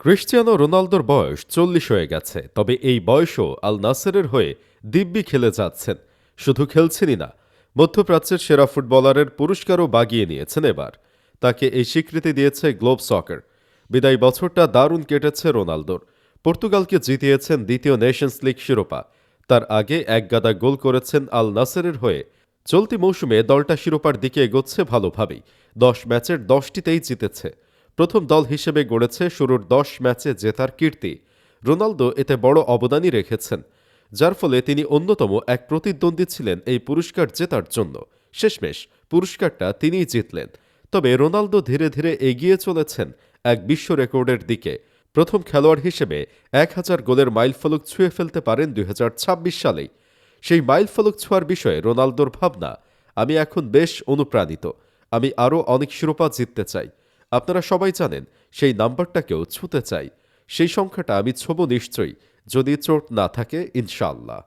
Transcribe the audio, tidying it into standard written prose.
Cristiano রোনালদোর বয়স 40 হয়ে গেছে, তবে এই বয়সও আল নাসেরের হয়ে দিব্যি খেলে যাচ্ছেন। শুধু খেলছেনই না, মধ্যপ্রাচ্যের সেরা ফুটবলারের পুরস্কারও বাগিয়ে নিয়েছেন এবার। তাকে এই স্বীকৃতি দিয়েছে গ্লোব সকার। বিদায়ী বছরটা দারুণ কেটেছে রোনালদোর। পর্তুগালকে জিতিয়েছেন দ্বিতীয় নেশনস লিগ শিরোপা। তার আগে একগাদা গোল করেছেন আল নাসেরের হয়ে। চলতি মৌসুমে দলটা শিরোপার দিকে এগোচ্ছে ভালোভাবেই। 10 ম্যাচের 10টিতেই জিতেছে। প্রথম দল হিসেবে গড়েছে শুরুর 10 ম্যাচে জেতার কীর্তি। রোনালদো এতে বড় অবদানই রেখেছেন, যার ফলে তিনি অন্যতম এক প্রতিদ্বন্দ্বী ছিলেন এই পুরস্কার জেতার জন্য। শেষমেশ পুরস্কারটা তিনিই জিতলেন। তবে রোনালদো ধীরে ধীরে এগিয়ে চলেছেন এক বিশ্ব রেকর্ডের দিকে। প্রথম খেলোয়াড় হিসেবে 1000 গোলের মাইলফলক ছুঁয়ে ফেলতে পারেন 2026 সালেই। সেই মাইলফলক ছোঁয়ার বিষয়ে রোনালদোর ভাবনা, আমি এখন বেশ অনুপ্রাণিত। আমি আরও অনেক শিরোপা জিততে চাই। আপনারা সবাই জানেন, সেই নাম্বারটাকেও ছুঁতে চাই। সেই সংখ্যাটা আমি ছোঁব নিশ্চয়ই, যদি চোট না থাকে, ইনশাআল্লাহ।